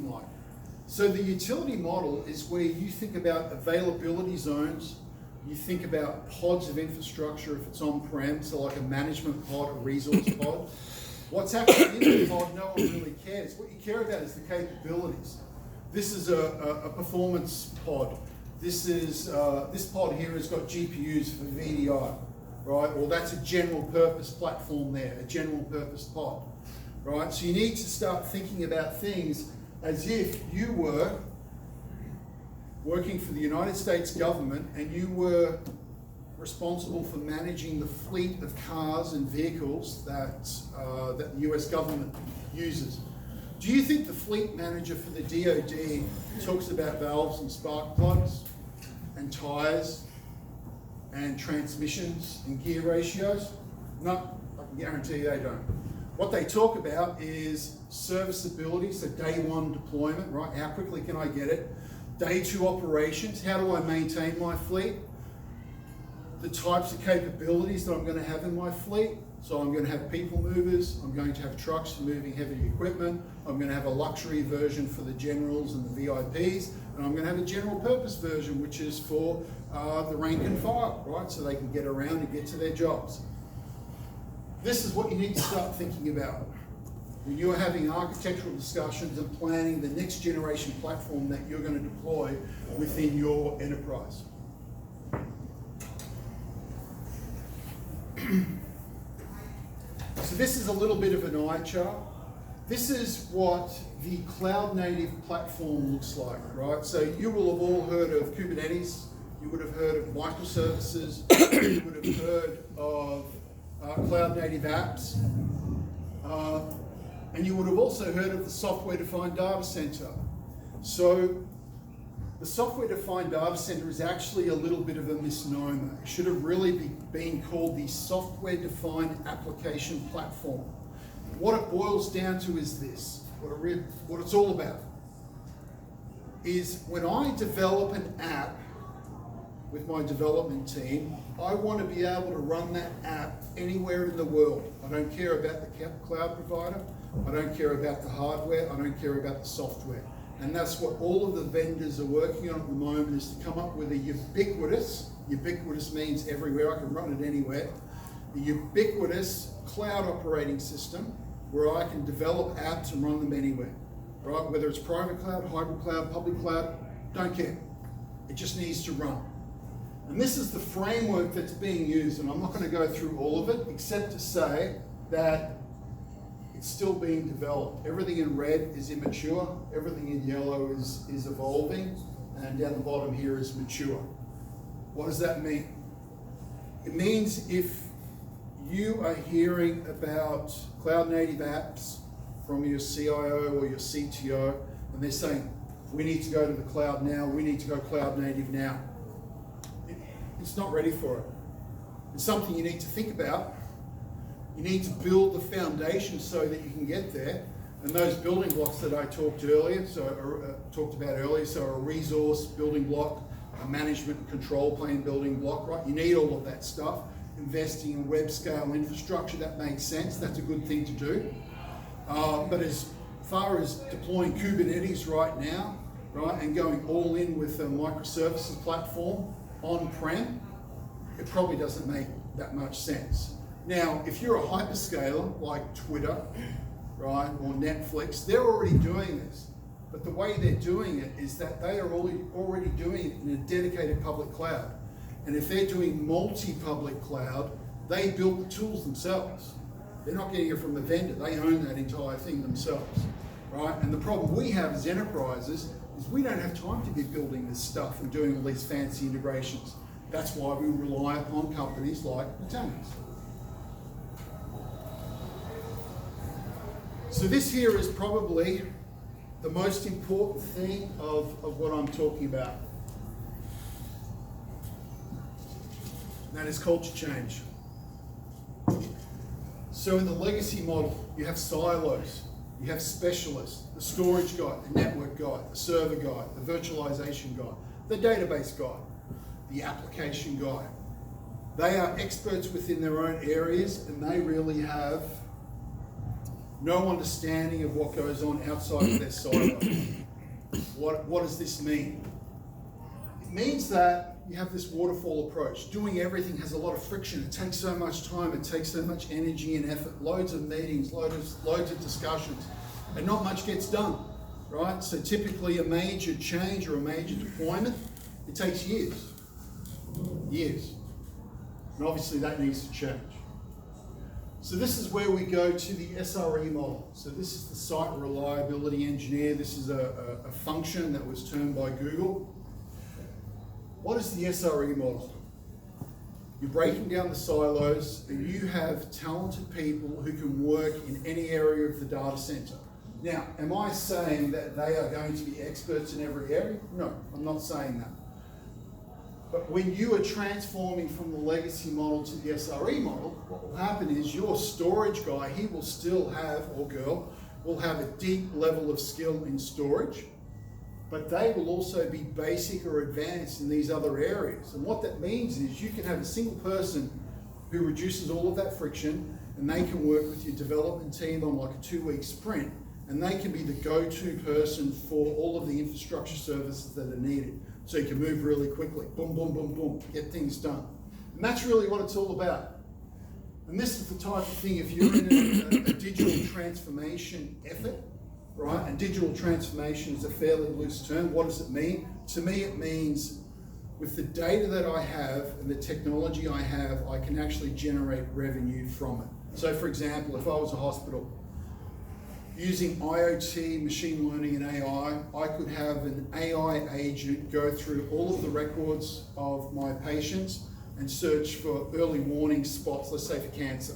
looking like. So the utility model is where you think about availability zones, you think about pods of infrastructure if it's on-prem, so like a management pod, a resource pod. What's actually in the pod, no one really cares. What you care about is the capabilities. This is a performance pod. This pod here has got GPUs for VDI, right? Or that's a general purpose platform there, a general purpose pod, right? So you need to start thinking about things as if you were working for the United States government and you were responsible for managing the fleet of cars and vehicles that the US government uses. Do you think the fleet manager for the DoD talks about valves and spark plugs and tyres and transmissions and gear ratios? No, I can guarantee you they don't. What they talk about is serviceability, so day one deployment, right? How quickly can I get it? Day two operations, how do I maintain my fleet? The types of capabilities that I'm going to have in my fleet. So I'm going to have people movers, I'm going to have trucks for moving heavy equipment, I'm going to have a luxury version for the generals and the VIPs, and I'm going to have a general purpose version which is for the rank and file, right? So they can get around and get to their jobs. This is what you need to start thinking about when you're having architectural discussions and planning the next generation platform that you're going to deploy within your enterprise. So this is a little bit of an eye chart. This is what the cloud native platform looks like, right? So you will have all heard of Kubernetes, you would have heard of microservices, you would have heard of cloud native apps, and you would have also heard of the software-defined data center. So the software-defined data center is actually a little bit of a misnomer. It should have really been called the software-defined application platform. What it boils down to is this, what it's all about, is when I develop an app with my development team, I want to be able to run that app anywhere in the world. I don't care about the cloud provider, I don't care about the hardware, I don't care about the software. And that's what all of the vendors are working on at the moment, is to come up with a ubiquitous means everywhere, I can run it anywhere, a ubiquitous cloud operating system where I can develop apps and run them anywhere, right? Whether it's private cloud, hybrid cloud, public cloud, don't care. It just needs to run. And this is the framework that's being used, and I'm not going to go through all of it, except to say that it's still being developed. Everything in red is immature, everything in yellow is evolving, and down the bottom here is mature. What does that mean? It means if you are hearing about cloud native apps from your CIO or your CTO, and they're saying, we need to go to the cloud now, we need to go cloud native now. It's not ready for it. It's something you need to think about. You need to build the foundation so that you can get there. And those building blocks that I talked about earlier, so a resource building block, a management and control plane building block, right? You need all of that stuff. Investing in web scale infrastructure, that makes sense. That's a good thing to do. But as far as deploying Kubernetes right now, right, and going all in with a microservices platform on-prem, it probably doesn't make that much sense. Now, if you're a hyperscaler like Twitter, right, or Netflix, they're already doing this. But the way they're doing it is that they are already doing it in a dedicated public cloud. And if they're doing multi-public cloud, they build the tools themselves. They're not getting it from a vendor. They own that entire thing themselves, right? And the problem we have as enterprises is we don't have time to be building this stuff and doing all these fancy integrations. That's why we rely upon companies like Nutanix. So this here is probably the most important thing of what I'm talking about. And that is culture change. So in the legacy model, you have silos, you have specialists, the storage guy, the network guy, the server guy, the virtualization guy, the database guy, the application guy. They are experts within their own areas, and they really have no understanding of what goes on outside of their silo. What does this mean? It means that you have this waterfall approach. Doing everything has a lot of friction. It takes so much time, it takes so much energy and effort, loads of meetings, loads of discussions, and not much gets done, right? So typically a major change or a major deployment, it takes years. And obviously that needs to change. So this is where we go to the SRE model. So this is the Site Reliability Engineer. This is a function that was termed by Google. What is the SRE model? You're breaking down the silos and you have talented people who can work in any area of the data center. Now, am I saying that they are going to be experts in every area? No, I'm not saying that. But when you are transforming from the legacy model to the SRE model, what will happen is your storage guy, he will still have, or girl, will have a deep level of skill in storage, but they will also be basic or advanced in these other areas. And what that means is you can have a single person who reduces all of that friction, and they can work with your development team on like a 2-week sprint, and they can be the go-to person for all of the infrastructure services that are needed. So you can move really quickly, boom, boom, boom, boom, get things done. And that's really what it's all about. And this is the type of thing, if you're in a digital transformation effort, right? And digital transformation is a fairly loose term. What does it mean? To me, it means with the data that I have and the technology I have, I can actually generate revenue from it. So for example, if I was a hospital, using IoT, machine learning and AI, I could have an AI agent go through all of the records of my patients and search for early warning spots, let's say for cancer,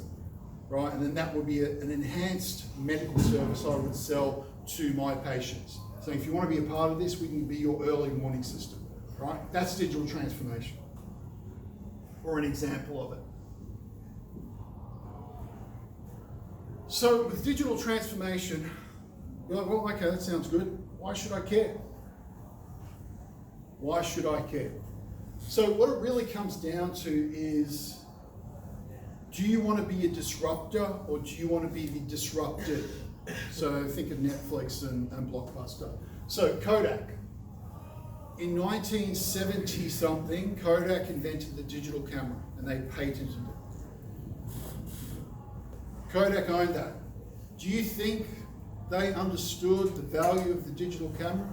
right? And then that would be an enhanced medical service I would sell to my patients. So if you want to be a part of this, we can be your early warning system, right? That's digital transformation, or an example of it. So with digital transformation, you're like, well, okay, that sounds good. Why should I care? Why should I care? So what it really comes down to is, do you want to be a disruptor or do you want to be the disrupted? So think of Netflix and Blockbuster. So Kodak. In 1970 something, Kodak invented the digital camera and they patented it. Kodak owned that. Do you think they understood the value of the digital camera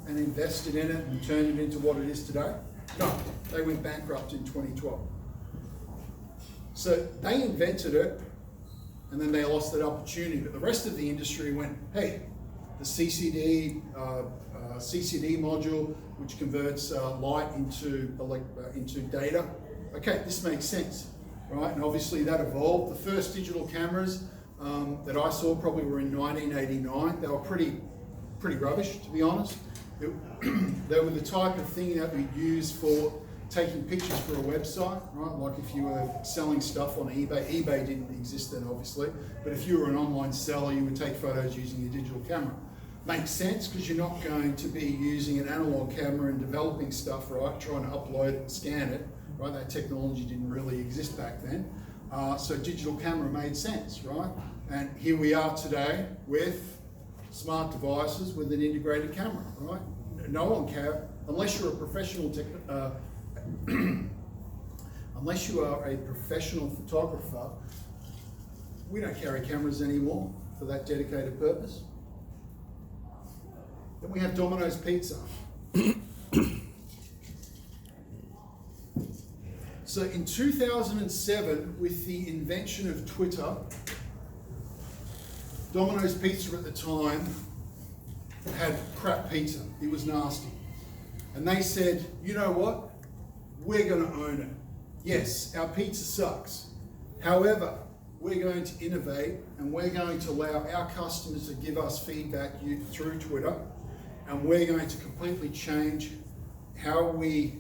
and invested in it and turned it into what it is today? No, they went bankrupt in 2012. So they invented it and then they lost that opportunity. But the rest of the industry went, hey, the CCD module, which converts light into data. Okay, this makes sense. Right, and obviously that evolved. The first digital cameras that I saw probably were in 1989. They were pretty rubbish, to be honest. They were the type of thing that we use for taking pictures for a website, right? Like if you were selling stuff on eBay. eBay didn't exist then, obviously, but if you were an online seller, you would take photos using your digital camera. Makes sense because you're not going to be using an analog camera and developing stuff, right? Trying to upload it and scan it. Right, that technology didn't really exist back then. So digital camera made sense, right? And here we are today with smart devices with an integrated camera, right? No one can, unless you're a professional unless you are a professional photographer, we don't carry cameras anymore for that dedicated purpose. Then we have Domino's Pizza. So in 2007, with the invention of Twitter, Domino's Pizza at the time had crap pizza. It was nasty. And they said, you know what? We're going to own it. Yes, our pizza sucks. However, we're going to innovate and we're going to allow our customers to give us feedback through Twitter, and we're going to completely change how we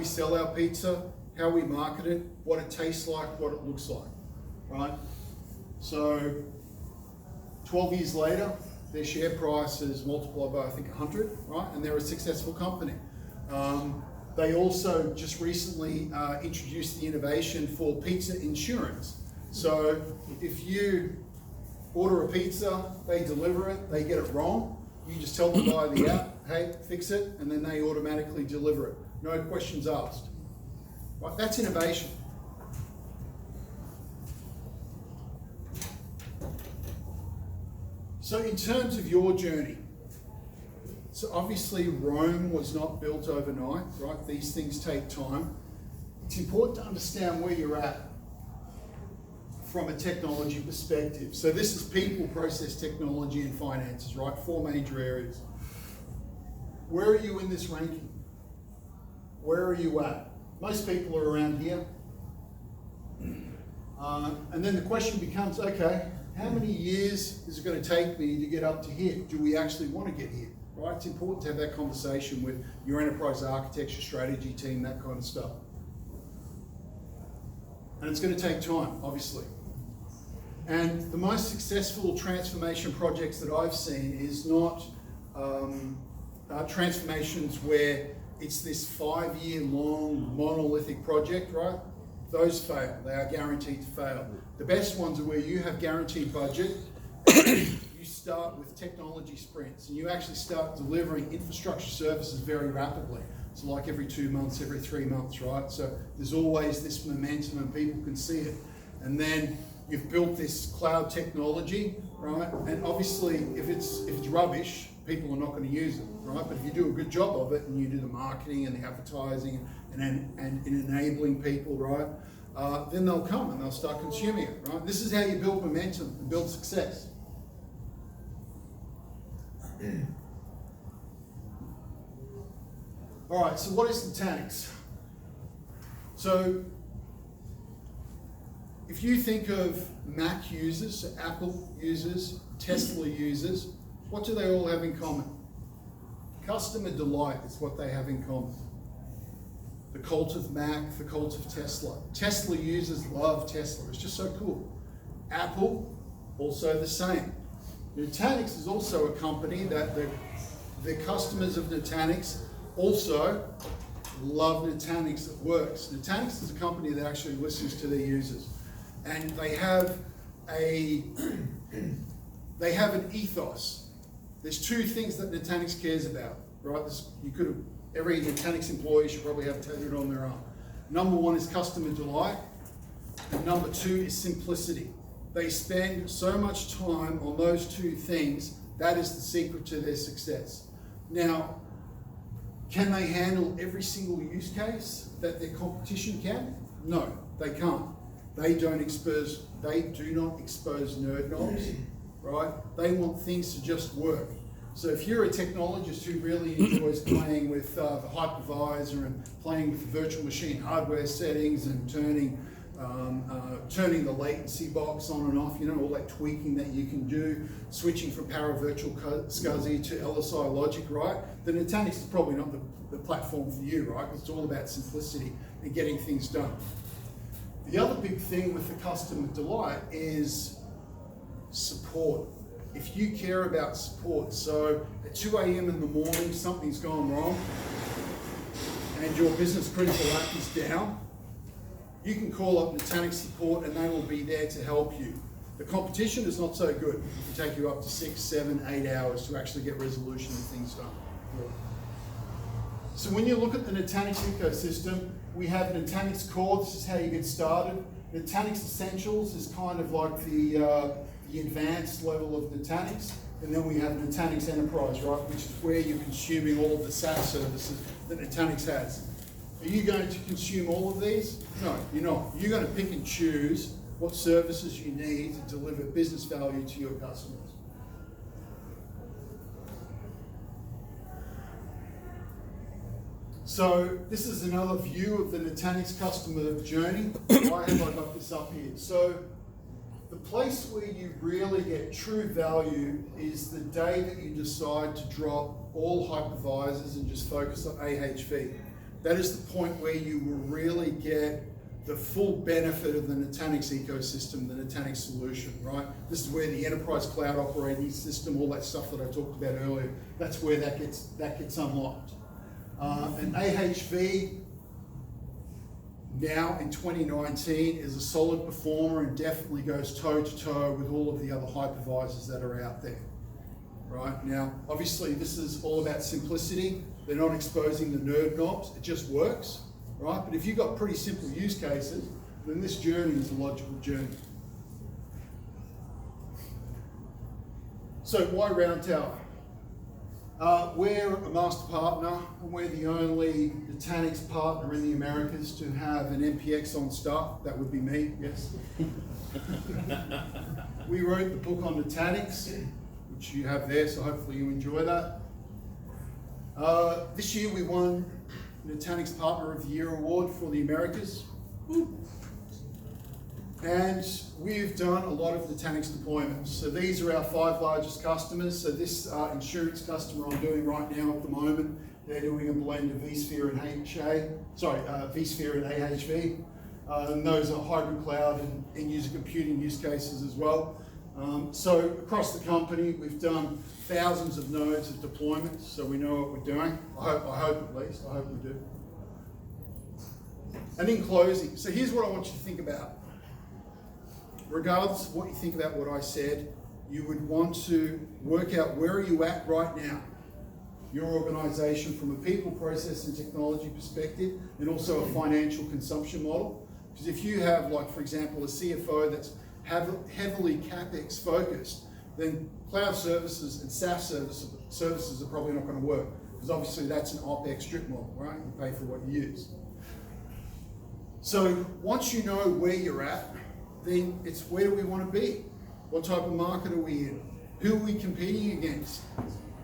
sell our pizza, how we market it, what it tastes like, what it looks like, right? So 12 years later, their share price is multiplied by, I think, 100, right? And they're a successful company. They also just recently introduced the innovation for pizza insurance. So if you order a pizza, they deliver it, they get it wrong. You just tell them via the app, hey, fix it, and then they automatically deliver it. No questions asked. Right? That's innovation. So in terms of your journey, so obviously Rome was not built overnight, right? These things take time. It's important to understand where you're at from a technology perspective. So this is people, process, technology, and finances, right? 4 major areas. Where are you in this ranking? Where are you at? Most people are around here. And then the question becomes, okay, how many years is it going to take me to get up to here? Do we actually want to get here? Right? It's important to have that conversation with your enterprise architecture strategy team, that kind of stuff. And it's going to take time, obviously. And the most successful transformation projects that I've seen is not transformations where it's this 5-year long monolithic project, right? Those fail. They are guaranteed to fail. The best ones are where you have guaranteed budget, you start with technology sprints, and you actually start delivering infrastructure services very rapidly. So like every 2 months, every 3 months, right? So there's always this momentum and people can see it. And then you've built this cloud technology, right? And obviously if it's rubbish, people are not going to use it, right? But if you do a good job of it and you do the marketing and the advertising and enabling people, right? Then they'll come and they'll start consuming it, right? This is how you build momentum and build success. All right, so what is Nutanix? So if you think of Mac users, so Apple users, Tesla users, what do they all have in common? Customer delight is what they have in common. The cult of Mac, the cult of Tesla. Tesla users love Tesla, it's just so cool. Apple, also the same. Nutanix is also a company that the customers of Nutanix also love Nutanix. It works. Nutanix is a company that actually listens to their users. And they have an ethos. There's 2 things that Nutanix cares about, right? Every Nutanix employee should probably have tattooed on their arm. Number 1 is customer delight, and number 2 is simplicity. They spend so much time on those 2 things. That is the secret to their success. Now, can they handle every single use case that their competition can? No, they can't. They do not expose nerd knobs, right? They want things to just work. So if you're a technologist who really enjoys playing with the hypervisor and playing with the virtual machine hardware settings and turning the latency box on and off, all that tweaking that you can do, switching from Paravirtual SCSI to LSI Logic, right? Then Nutanix is probably not the platform for you, right? Because it's all about simplicity and getting things done. The other big thing with the customer delight is support. If you care about support, so at 2 a.m. in the morning, something's gone wrong and your business critical app is down, you can call up Nutanix support and they will be there to help you. The competition is not so good. It can take you up to 6, 7, 8 hours to actually get resolution and things done. So when you look at the Nutanix ecosystem, we have Nutanix Core, this is how you get started. Nutanix Essentials is kind of like the advanced level of Nutanix. And then we have Nutanix Enterprise, right, which is where you're consuming all of the SaaS services that Nutanix has. Are you going to consume all of these? No, you're not. You're going to pick and choose what services you need to deliver business value to your customers. So this is another view of the Nutanix customer journey. Why have I got this up here? So the place where you really get true value is the day that you decide to drop all hypervisors and just focus on AHV. That is the point where you will really get the full benefit of the Nutanix ecosystem, the Nutanix solution, right? This is where the enterprise cloud operating system, all that stuff that I talked about earlier, that's where that gets unlocked. And AHV, now in 2019 is a solid performer and definitely goes toe to toe with all of the other hypervisors that are out there. Right? Now, obviously this is all about simplicity. They're not exposing the nerd knobs, it just works, right? But if you've got pretty simple use cases, then this journey is a logical journey. So why Round Tower? We're a master partner, and we're the only Nutanix partner in the Americas to have an MPX on staff. That would be me, yes. We wrote the book on Nutanix, which you have there, so hopefully you enjoy that. This year we won Nutanix Partner of the Year Award for the Americas. And we've done a lot of Nutanix deployments. So these are our 5 largest customers. So this insurance customer I'm doing right now at the moment, they're doing a blend of vSphere and vSphere and AHV. And those are hybrid cloud and end-user computing use cases as well. So across the company, we've done thousands of nodes of deployments, so we know what we're doing. I hope at least, I hope we do. And in closing, so here's what I want you to think about. Regardless of what you think about what I said, you would want to work out where are you at right now, your organization from a people, process, and technology perspective, and also a financial consumption model. Because if you have, like, for example, a CFO that's heavily CapEx focused, then cloud services and SaaS services are probably not going to work, because obviously that's an OpEx strip model, right? You pay for what you use. So once you know where you're at, then it's where do we want to be? What type of market are we in? Who are we competing against?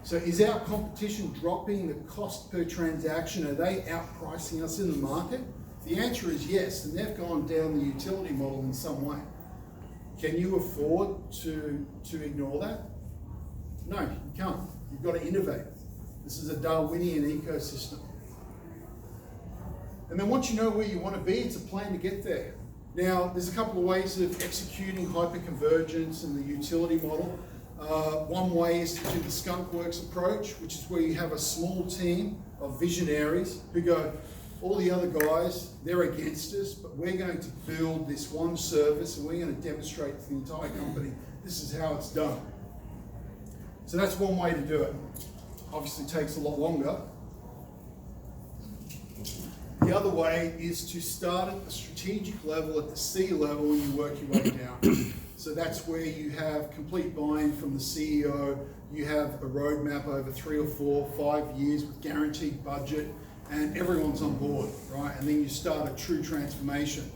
So is our competition dropping the cost per transaction? Are they outpricing us in the market? The answer is yes, and they've gone down the utility model in some way. Can you afford to ignore that? No, you can't. You've got to innovate. This is a Darwinian ecosystem. And then once you know where you want to be, it's a plan to get there. Now, there's a couple of ways of executing hyperconvergence in the utility model. One way is to do the skunkworks approach, which is where you have a small team of visionaries who go, all the other guys, they're against us, but we're going to build this one service and we're going to demonstrate to the entire company, this is how it's done. So that's one way to do it. Obviously it takes a lot longer. The other way is to start at the strategic level, at the C level, and you work your way down. So that's where you have complete buy-in from the CEO, you have a roadmap over 3 or 4, 5 years with guaranteed budget, and everyone's on board, right? And then you start a true transformation.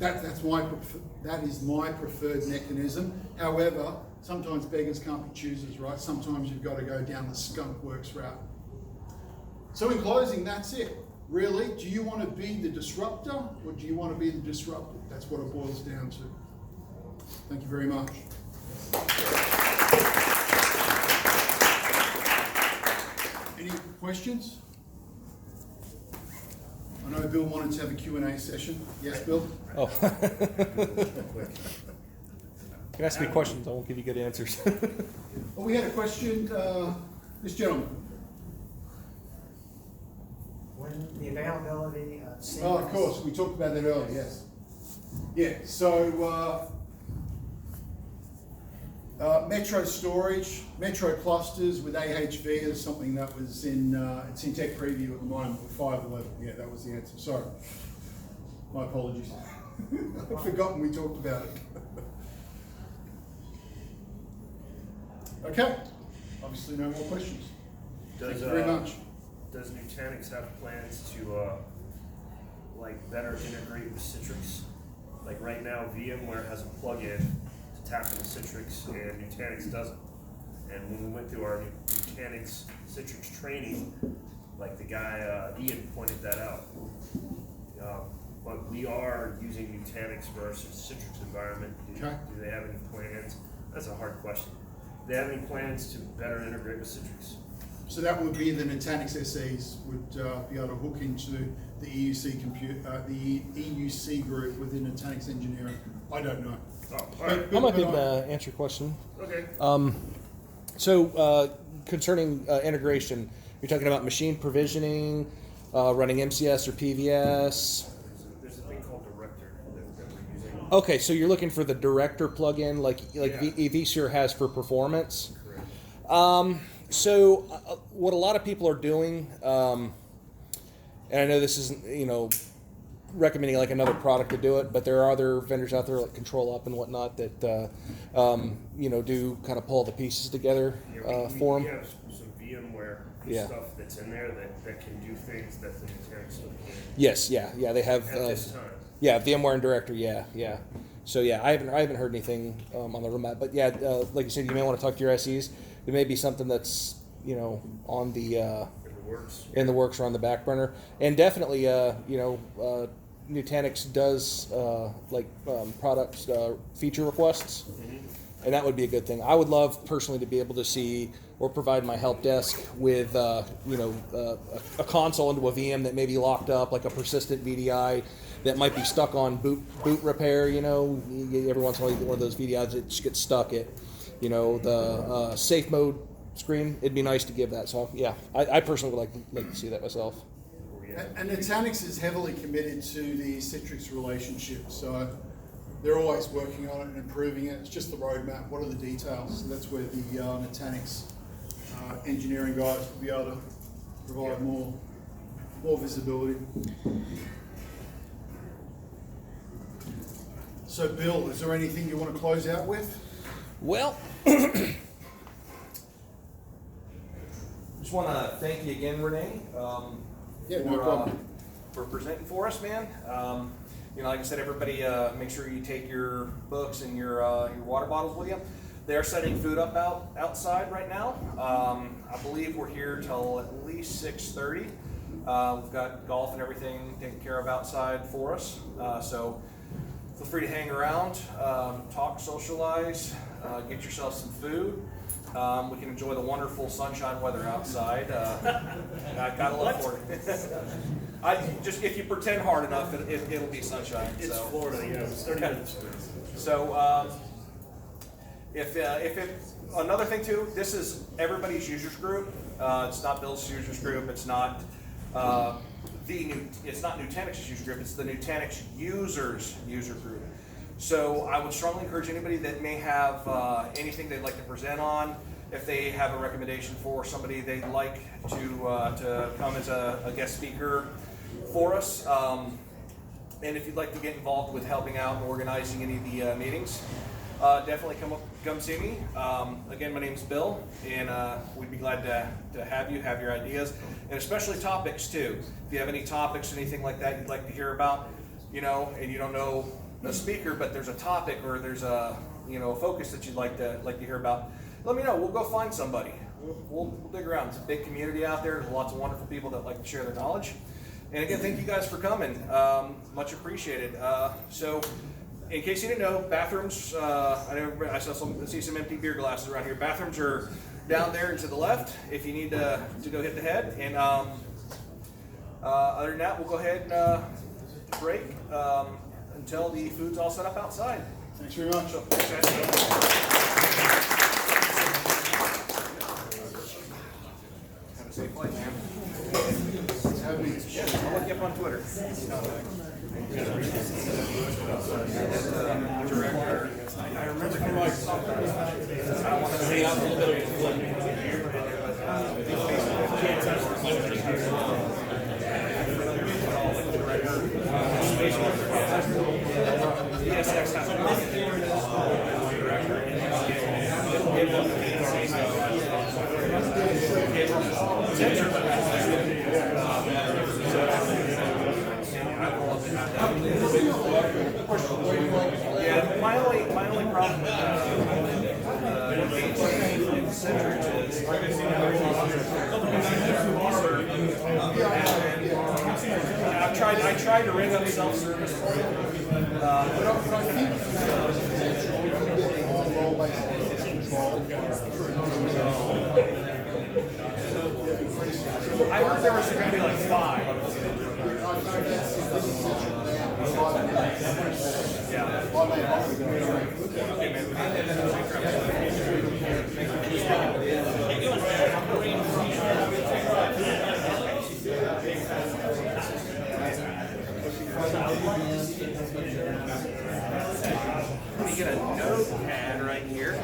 That is my preferred mechanism. However, sometimes beggars can't be choosers, right? Sometimes you've got to go down the skunkworks route. So in closing, that's it. Really, do you want to be the disruptor or do you want to be the disrupted? That's what it boils down to. Thank you very much. Any questions? I know Bill wanted to have a Q&A session. Yes, Bill? Oh. You can ask me questions, I won't give you good answers. Well, we had a question, this gentleman. When the availability of Siemens... Oh, of course, we talked about that earlier, yes. Yeah, so Metro storage, Metro clusters with AHV is something that was in, it's in tech preview at the moment with 5.11. Yeah, that was the answer, sorry. My apologies. I've forgotten we talked about it. Okay, obviously no more questions. Thank you very much. Does Nutanix have plans to like better integrate with Citrix? Like right now, VMware has a plugin to tap into Citrix, and Nutanix doesn't. And when we went through our Nutanix Citrix training, like the guy Ian pointed that out. But we are using Nutanix versus Citrix environment. Do they have any plans? That's a hard question. Do they have any plans to better integrate with Citrix? So that would be the Nutanix SEs would be able to hook into the the EUC group within Nutanix engineering. I don't know. Oh, all right. I might be able to answer your question. Okay. So concerning integration, you're talking about machine provisioning, running MCS or PVS. There's Okay, so you're looking for the director plugin like Yeah. vSphere has for performance. Correct. So what a lot of people are doing, and I know this isn't recommending like another product to do it, but there are other vendors out there like Control Up and whatnot that do kind of pull the pieces together Yeah, for we them. have some VMware Yeah. stuff that's in there that can do things that the Nutanix stuff can't Yes, yeah, they have. at this time. Yeah, VMware and Director, yeah. So yeah, I haven't heard anything on the roadmap, but yeah, like you said, you may want to talk to your SEs. There may be something that's on the If it works. in the works or on the back burner, and definitely Nutanix does products feature requests, and that would be a good thing. I would love personally to be able to see or provide my help desk with a console into a VM that may be locked up, like a persistent VDI that might be stuck on boot repair. Every once in a while you get one of those VDIs that just gets stuck at the safe mode screen. It'd be nice to give that. So yeah, I personally would like to see that myself. And Nutanix is heavily committed to the Citrix relationship, so they're always working on it and improving it. It's just the roadmap. What are the details? So that's where the Nutanix engineering guys will be able to provide more visibility. So, Bill, is there anything you want to close out with? Well, just want to thank you again, Renee. Yeah, no problem. For presenting for us, man. Like I said, everybody, make sure you take your books and your water bottles with you. They're setting food up outside right now. I believe we're here till at least 6:30. We've got golf and everything taken care of outside for us. So feel free to hang around, talk, socialize, get yourself some food. We can enjoy the wonderful sunshine weather outside. I gotta look for it. If you pretend hard enough, it'll be sunshine. It's so. Florida, yeah. It's 30 minutes. So, another thing too, this is everybody's users group. It's not Bill's users group. It's not it's not Nutanix's user group. It's the Nutanix users user group. So I would strongly encourage anybody that may have anything they'd like to present on. If they have a recommendation for somebody they'd like to come as a guest speaker for us, and if you'd like to get involved with helping out and organizing any of the meetings, definitely come see me. Again, my name's Bill, and we'd be glad to have your ideas, and especially topics too. If you have any topics, anything like that you'd like to hear about, and you don't know a speaker, but there's a topic or there's a focus that you'd like to hear about, let me know. We'll go find somebody. We'll dig around. It's a big community out there. There's lots of wonderful people that like to share their knowledge. And again, thank you guys for coming. Much appreciated. So, in case you didn't know, bathrooms. I see some empty beer glasses around here. Bathrooms are down there and to the left. If you need to go hit the head. And other than that, we'll go ahead and break until the food's all set up outside. Thanks very much. So, thanks, guys. Have a safe flight, man. I'll look you up on Twitter. I remember him like I want to see out a little bit of yeah, my only problem with Citrix is I tried to ring up self-service for you. I heard there was going to be like 5. Yeah. Okay, man. notepad right here.